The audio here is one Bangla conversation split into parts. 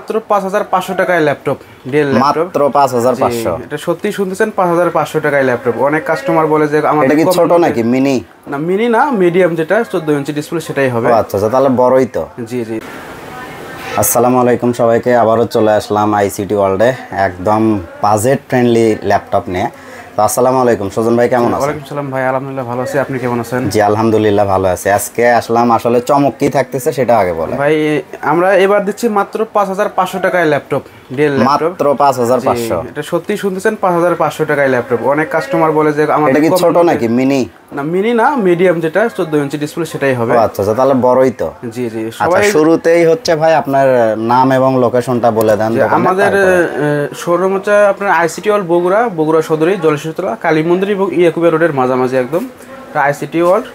মাত্র 5500 টাকায় ল্যাপটপ, ডেল ল্যাপটপ মাত্র 5500। এটা সত্যি শুনতেছেন, 5500 টাকায় ল্যাপটপ। অনেক কাস্টমার বলে যে আমাদের এটা কি ছোট নাকি মিনি? না মিনি না, মিডিয়াম, যেটা 14 ইঞ্চি ডিসপ্লে সেটাই হবে। আচ্ছা আচ্ছা, তাহলে বড়ই তো। জি জি। আসসালামু আলাইকুম সবাইকে, আবারও চলে আসলাম আইসিটি ওয়ার্ল্ডে একদম বাজেট ফ্রেন্ডলি ল্যাপটপ নিয়ে। তো আসসালামু আলাইকুম সুজন ভাই, কেমন আছেন? ওয়ালাইকুম সালাম ভাই, আলহামদুলিল্লাহ ভালো আছি, আপনি কেমন আছেন? জি আলহামদুলিল্লাহ ভালো আছি। আজকে আসলাম, আসলে চমক কি থাকতেছে সেটা আগে বলেন ভাই। আমরা এবার দিচ্ছি মাত্র 5500 টাকায় ল্যাপটপ, ডেল ল্যাপটপ, মাত্র 5500। এটা সত্যি শুনতেছেন, 5500 টাকায় ল্যাপটপ। অনেক কাস্টমার বলে যে আমাদের এটা কি ছোট নাকি মিনি? না মিনি না, মিডিয়াম, যেটা 14 ইঞ্চি ডিসপ্লে সেটাই হবে। আচ্ছা আচ্ছা, তাহলে বড়ই তো। জি জি। আচ্ছা, শুরুতেই হচ্ছে ভাই আপনার নাম এবং লোকেশনটা বলে দেন। আমাদের শোরুম হচ্ছে আপনার আইসিটি ওয়ার্ল্ড বগুড়া সদরী, জলেশ্বরতলা, কালী মন্দির এবং ইয়াকুবিয়া রোডের মাঝামাঝি একদম আইসিটি ওয়ার্ল্ড।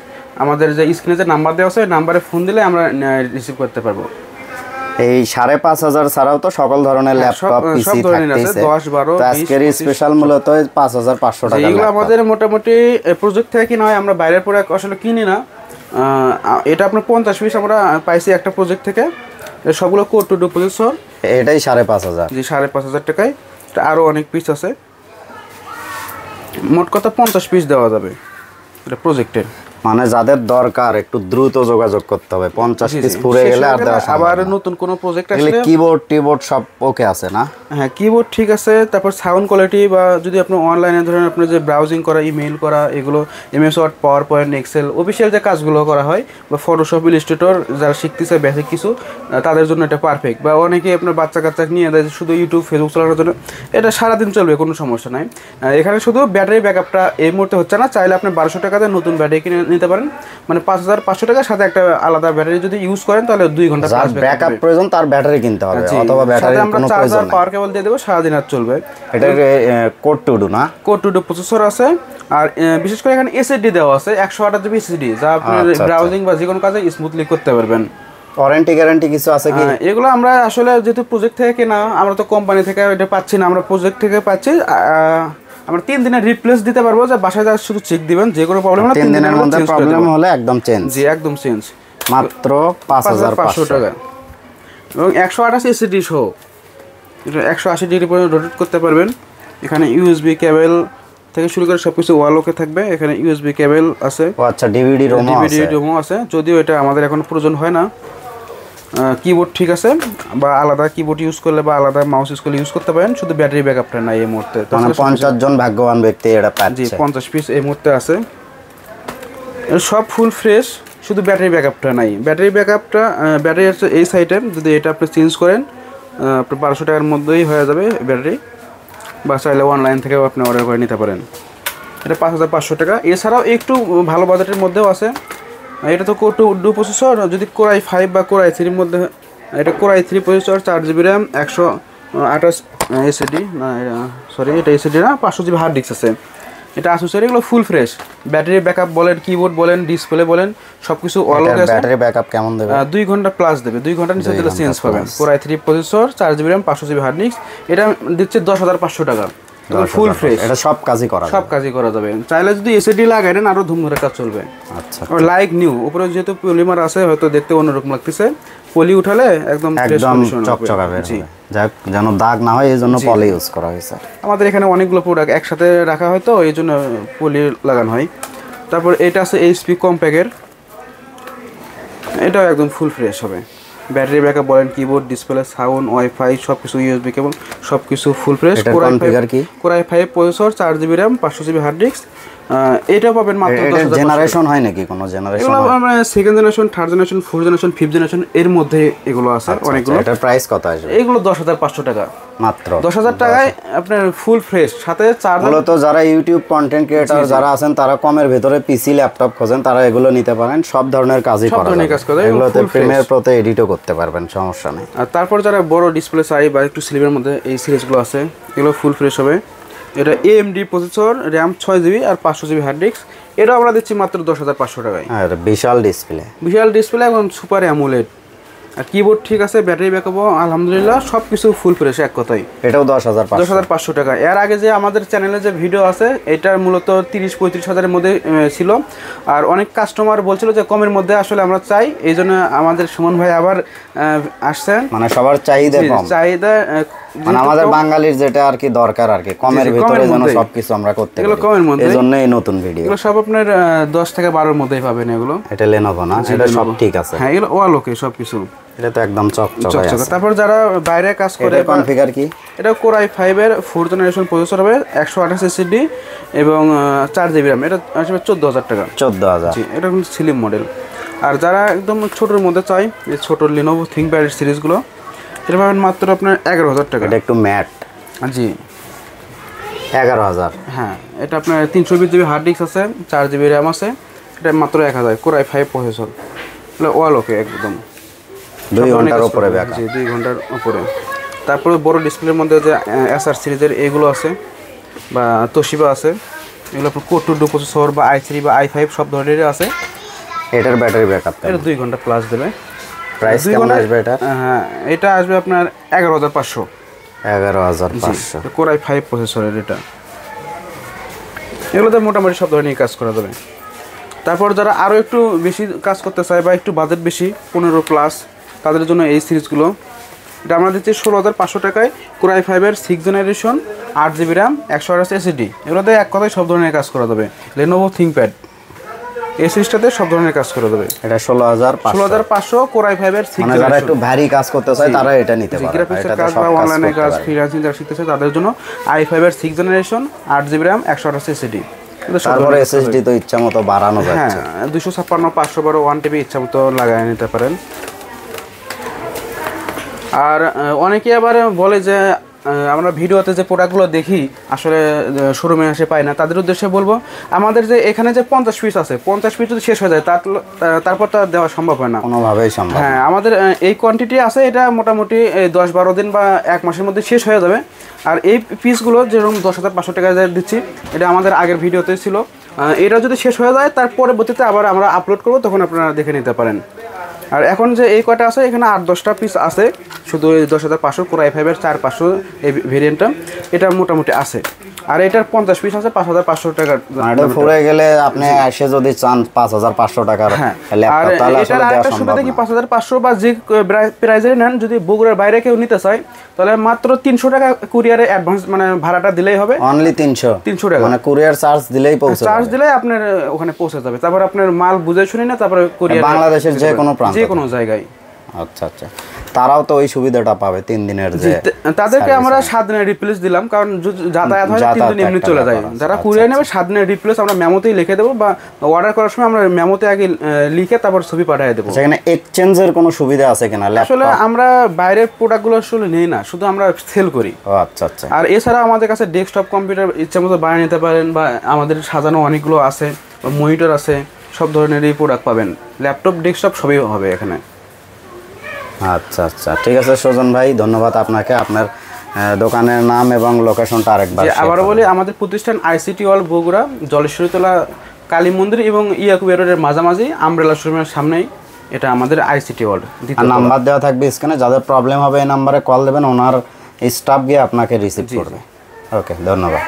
আমাদের যে স্ক্রিনে যে নাম্বার দেওয়া আছে, নাম্বারে ফোন দিলে আমরা রিসিভ করতে পারবো। এই 5500 ছাড়াও তো সকল ধরনের ল্যাপটপ পিসি থাকতেছে। 10 12 তো আজকের স্পেশাল মূলত 5500 টাকা। এগুলো আমাদের মোটামুটি প্রজেক্ট থেকে কিনা হয়, আমরা বাইরের প্রোডাক্ট আসলে কিনি না। এটা আপনার 50 পিস আমরা পাইছি একটা প্রজেক্ট থেকে। সবগুলো কোর টু ডু প্রসেসর। এটাই 5500। জি 5500 টাকায়। এটা আরও অনেক পিস আছে, মোট কথা 50 পিস দেওয়া যাবে এটা প্রজেক্টের। মানে যাদের দরকার একটু দ্রুত যোগাযোগ করতে হবে, 50 পিস পুরো গেলে আর দেওয়া সম্ভব না। আবার নতুন কোনো প্রজেক্ট আসলে কিবোর্ড সব ওকে আছে না? হ্যাঁ, কিবোর্ড ঠিক আছে। তারপর সাউন্ড কোয়ালিটি, বা যদি আপনি অনলাইনে ধরেন আপনার যে ব্রাউজিং করা, ইমেইল করা, এগুলো MS Word, PowerPoint, Excel, official যে কাজগুলো করা হয়, বা ফটোশপ, ইলাস্ট্রেটর যারা শিখতেছে বেসিক কিছু, তাদের জন্য এটা পারফেক্ট। বা অনেকে আপনার বাচ্চা কাচ্চা নিয়ে দেয় শুধু ইউটিউব ফেসবুক চালানোর জন্য, এটা সারাদিন চলবে, কোনো সমস্যা নাই। এখানে শুধু ব্যাটারি ব্যাকআপটা এই মুহূর্তে হচ্ছে না। চাইলে আপনি 1200 টাকাতে নতুন ব্যাটারি কিনে নিতে পারেন, মানে 5500 টাকার সাথে একটা আলাদা ব্যাটারি যদি ইউজ করেন তাহলে 2 ঘন্টা প্লাস ব্যাকআপ প্রয়োজন, তার ব্যাটারি কিনতে হবে, অথবা ব্যাটারির কোনো প্রয়োজন নেই। পাওয়ার কেবল দিয়ে দেব, সারাদিন আর চলবে। এটার কোর টু ডু না, কোর টু ডু প্রসেসর আছে। আর বিশেষ করে এখানে এসএসডি দেওয়া আছে, 128 জিবি এসএসডি, যা আপনি ব্রাউজিং বা যে কোনো কাজে স্মুথলি করতে পারবেন। ওয়ারেন্টি গ্যারান্টি কিছু আছে কি? এগুলো আমরা আসলে যেহেতু প্রজেক্ট থেকে কেনা, আমরা তো কোম্পানি থেকে এটা পাচ্ছি না, আমরা প্রজেক্ট থেকে পাচ্ছি। আমরা 3 দিনের রিপ্লেস দিতে পারবো, যে বাসায় যা শুধু চেক দিবেন, যে কোনো প্রবলেম হলে 3 দিনের মধ্যে প্রবলেম হলে একদম চেঞ্জ। জি একদম চেঞ্জ। মাত্র 5500 টাকা। এবং 128 এসএসডি সহ এটা 180 ডিগ্রি পর্যন্ত রোটেট করতে পারবেন। এখানে ইউএসবি কেবল থেকে শুরু করে সবকিছু ওকে থাকবে। এখানে ইউএসবি কেবল আছে। ও আচ্ছা, ডিভিডি রোমও আছে, যদিও এটা আমাদের এখন প্রয়োজন হয় না। কিবোর্ড ঠিক আছে, বা আলাদা কিবোর্ড ইউজ করলে বা আলাদা মাউস ইউজ করলে ইউজ করতে পারেন, শুধু ব্যাটারি ব্যাকআপটা নাই এই মুহূর্তে। মানে 50 জন ভাগ্যবান ব্যক্তি এটা পাচ্ছে। জি 50 পিস এই মুহূর্তে আছে, সব ফুল ফ্রেশ, শুধু ব্যাটারি ব্যাকআপটা নাই। ব্যাটারি ব্যাকআপটা ব্যাটারি আছে এই সাইডে, যদি এটা আপনি চেঞ্জ করেন আপনার 1200 টাকার মধ্যেই হয়ে যাবে ব্যাটারি, বা চাইলে অনলাইন থেকেও আপনি অর্ডার করে নিতে পারেন। এটা 5500 টাকা। এছাড়াও একটু ভালো বাজেটের মধ্যেও আছে। এটা তো কোর টু ডু প্রসেসর, যদি কোর i5 বা কোর i3-র মধ্যে, এটা core i3 processor, 4 GB RAM, 128 SSD, না সরি এটা এসএসডি না, 500 জিবি হার্ড ডিস্ক আছে। এটা আসুসের, এগুলো ফুল ফ্রেশ। ব্যাটারি ব্যাকআপ বলেন, কিবোর্ড বলেন, ডিসপ্লে বলেন, সবকিছু অল ওকে আছে। ব্যাটারি ব্যাকআপ কেমন দেবে? 2 ঘন্টা প্লাস দেবে, 2 ঘন্টার নিচে দিলে চেঞ্জ পাবেন। Core i3 processor, 4 GB RAM, 500 GB hard disk, এটা দিচ্ছে 10500 টাকা। ফুল ফ্রেশ, এটা সব কাজই করা যাবে। চাইলে যদি এসএসডি লাগাইন আরো ধুম ধরে কাজ চলবে। আচ্ছা, লাইক নিউ। উপরে যেহেতু পলিমার আছে, হয়তো দেখতে অন্যরকম লাগতেছে, পলি উঠালে একদম চকচকাবে। যাক, যেন দাগ না হয় এই জন্য পলি ইউজ করা হয়েছে। আমাদের এখানে অনেকগুলো প্রোডাক্ট একসাথে রাখা হয়, তো এই জন্য পলি লাগানো হয়। তারপর এটা আছে এইচপি কম্প্যাক্টের, এটাও একদম ফুল ফ্রেশ হবে। ব্যাটারি ব্যাকআপ বলেন, কিবোর্ড, ডিসপ্লে, সাউন্ড, ওয়াইফাই, সবকিছু ইউএসবি কেবল, সবকিছু full fresh. Core i5 processor, 4 GB RAM, 500 GB hard disk. এটা পাবেন মাত্র 10000। জেনারেশন হয় নাকি কোনো জেনারেশন? এগুলো আমরা second generation, third generation, fourth generation, fifth generation এর মধ্যে এগুলো আছে অনেকগুলো। এটার প্রাইস কত আসবে? এগুলো 10500 টাকা মাত্র। 10000 টাকায় আপনার ফুল ফ্রেশ, সাথে চার্জার। মূলত যারা ইউটিউব কন্টেন্ট ক্রিয়েটর যারা আছেন, তারা কমের ভিতরে পিসি ল্যাপটপ খোঁজেন, তারা এগুলো নিতে পারেন। সব ধরনের কাজই করা যাবে, এগুলোতে প্রিমিয়ার প্রোতে এডিটও করতে পারবেন, সমস্যা নেই। আর তারপর যারা বড় ডিসপ্লে চাই বা একটু স্লিমের মধ্যে, এই সিরিজগুলো আছে, এগুলো ফুল ফ্রেশ হবে। এটা এএমডি প্রসেসর, র্যাম 6 জিবি আর 500 জিবি হার্ড ডিস্ক। এটা আমরা দিচ্ছি মাত্র 10500 টাকায়। আর বিশাল ডিসপ্লে এবং সুপার অ্যামোলেড আর কিবোর্ড ঠিক আছে, ব্যাটারি ব্যাকআপও আলহামদুলিল্লাহ সব কিছু ফুল ফ্রেশ এক কথাই। এটাও 10,500 টাকা। এর আগে যে আমাদের চ্যানেলে যে ভিডিও আছে এটা মূলত 30-35 হাজারের মধ্যে ছিল। আর অনেক কাস্টমার বলছিল যে কমের মধ্যে আসলে আমরা চাই, এই জন্য আমাদের সুমন ভাই আবার আসছেন। মানে সবার চাহিদা কম, চাহিদা মানে আমাদের বাঙালির যেটা আর কি দরকার আর কি, কমের ভিতরে যেন সবকিছু আমরা করতে পারি, কমের মধ্যে। এজন্য এই নতুন ভিডিও। এগুলো সব আপনার 10 থেকে 12 এর মধ্যেই পাবেন এগুলো। এটা Lenovo না, এটা সব ঠিক আছে। হ্যাঁ, এগুলো ওয়ালকে সবকিছু, এটা তো একদম চকচকে আছে। তারপর যারা বাইরে কাজ করে, এটা কনফিগার কি? এটা Core i5 এর 4th জেনারেশন প্রসেসর হবে, 128 SSD এবং 4GB RAM। এটা আসবে 14,000 টাকা। 14,000। জি, এটা কিন্তু স্লিম মডেল। আর যারা একদম ছোটোর মধ্যে চাই, এই ছোট Lenovo ThinkPad সিরিজগুলো, এটা পাবেন মাত্র আপনার 11,000 টাকা। এটা একটু ম্যাট। জি, 11,000। হ্যাঁ, এটা আপনার 320GB হার্ড ডিস্ক আছে, 4GB RAM আছে। এটা মাত্র 1,000। Core i5 প্রসেসর, এটা ওয়ালকে একদম 2 ঘন্টার উপরে ব্যাকআপ। জি, 2 ঘন্টার উপরে। তারপরে বড় ডিসপ্লের মধ্যে যে এসআর সিরিজের এগুলো আছে বা তোশিবা আছে, এগুলো আপনার Core 2 Duo প্রসেসর বা i3 বা i5 সব ধরনেরই আছে। এটার ব্যাটারি ব্যাকআপ এটা 2 ঘন্টা প্লাস দেবে। প্রাইস কেমন আসবে এটা? হ্যাঁ, এটা আসবে আপনার 11,500। 11,500। Core i5 প্রসেসরের এটা। এগুলোতে মোটামুটি সব ধরনের কাজ করা যাবে। তারপর যারা আরও একটু বেশি কাজ করতে চায় বা একটু বাজেট বেশি 15+, তাদের জন্য এই সিরিজগুলো। এটা আমরা দিচ্ছি 16,500 টাকায়। Core i5 এর 6th generation, 8GB RAM, 128 SSD। এগুলোতে এক কথায় সব ধরনের কাজ করা যাবে। Lenovo ThinkPad এই সিরিজটাতে সব ধরনের কাজ করা যাবে। এটা 16,500। Core i5 এর 6th মানে যারা একটু ভারী কাজ করতে চায় তারা এটা নিতে পারে। গ্রাফিক্সের কাজ বা অনলাইনে কাজ, ফ্রিল্যান্সিং যারা শিখতেছে তাদের জন্য i5 এর 6th generation, 8GB RAM, 128 SSD। তারপরে SSD তো ইচ্ছা মতো বাড়ানো যাচ্ছে। হ্যাঁ, 256, 512, 1TB ইচ্ছা মতো লাগায় নিতে পারেন। আর অনেকে আবার বলে যে আমরা ভিডিওতে যে প্রোডাক্টগুলো দেখি আসলে শোরুমে এসে পাই না, তাদের উদ্দেশ্যে বলবো আমাদের যে এখানে যে 50 পিস আছে, 50 পিস যদি শেষ হয়ে যায় তারপর তো দেওয়া সম্ভব হয় না, কোনোভাবেই সম্ভব। হ্যাঁ, আমাদের এই কোয়ান্টিটি আছে, এটা মোটামুটি 10-12 দিন বা 1 মাসের মধ্যে শেষ হয়ে যাবে। আর এই পিসগুলো যেরকম 10,500 টাকা দিচ্ছি, এটা আমাদের আগের ভিডিওতে ছিল। এটা যদি শেষ হয়ে যায় তার পরবর্তীতে আবার আমরা আপলোড করবো, তখন আপনারা দেখে নিতে পারেন। আর এখন যে এই কয়টা আছে, এখানে 8-10টা পিস আছে শুধু এই 10,500 Core i5 এর 4,500 এই ভেরিয়েন্টটা, এটা মোটামুটি আছে। আর এটার 50 পিস আছে 5,500 টাকা। এটা ফুরে গেলে আপনি এসে যদি চান 5,500 টাকার ল্যাপটপ, তাহলে আসলে দেওয়া সম্ভব না। কি 5,500 বা যে প্রাইজে নেন, যদি বগুড়ার বাইরে কেউ নিতে চায় তাহলে মাত্র 300 টাকা কুরিয়ারে অ্যাডভান্স মানে ভাড়াটা দিলেই হবে। অনলি 300 টাকা, মানে কুরিয়ার চার্জ দিলেই পৌঁছে যাবে। চার্জ দিলেই আপনার ওখানে পৌঁছে যাবে। তারপর আপনার মাল বুঝে শুনে না, তারপরে কুরিয়ার বাংলাদেশের যে কোনো প্রান্ত, যে কোনো জায়গায়। আচ্ছা আচ্ছা, তারাও তো ওই সুবিধাটা পাবে 3 দিনের যে। তাদেরকে আমরা 7 দিনের রিপ্লেস দিলাম, কারণ যাতায়াত হয় 3 দিন এমনি চলে যায়। যারা কুরিয়ার নেবে 7 দিনের রিপ্লেস আমরা মেমোতেই লিখে দেবো, বা অর্ডার করার সময় আমরা মেমোতে আগে লিখে তারপর ছবি পাঠিয়ে দেবো। সেখানে এক্সচেঞ্জের কোনো সুবিধা আছে কিনা? আসলে আমরা বাইরের প্রোডাক্টগুলো আসলে নেই না, শুধু আমরা সেল করি। ও আচ্ছা আচ্ছা। আর এছাড়া আমাদের কাছে ডেস্কটপ কম্পিউটার ইচ্ছা মতো বানিয়ে নিতে পারেন, বা আমাদের সাজানো অনেকগুলো আছে, মনিটর আছে, সব ধরনেরই প্রোডাক্ট পাবেন। ল্যাপটপ, ডেস্কটপ সবই হবে এখানে। আচ্ছা আচ্ছা, ঠিক আছে সুজন ভাই, ধন্যবাদ আপনাকে। আপনার দোকানের নাম এবং লোকেশনটা আরেকবার আবারও বলি, আমাদের প্রতিষ্ঠান ICT ওয়ার্ল্ড বগুড়া, জলেশ্বরীতলা কালী মন্দির এবং ইয়াকুব রোডের মাঝামাঝি আমব্রেলা শোরুমের সামনেই এটা আমাদের ICT ওয়ার্ল্ড। নাম্বার দেওয়া থাকবে স্ক্রিনে, যাদের প্রবলেম হবে এই নাম্বারে কল দেবেন, ওনার স্টাফ গিয়ে আপনাকে রিসিভ করবে। ওকে, ধন্যবাদ।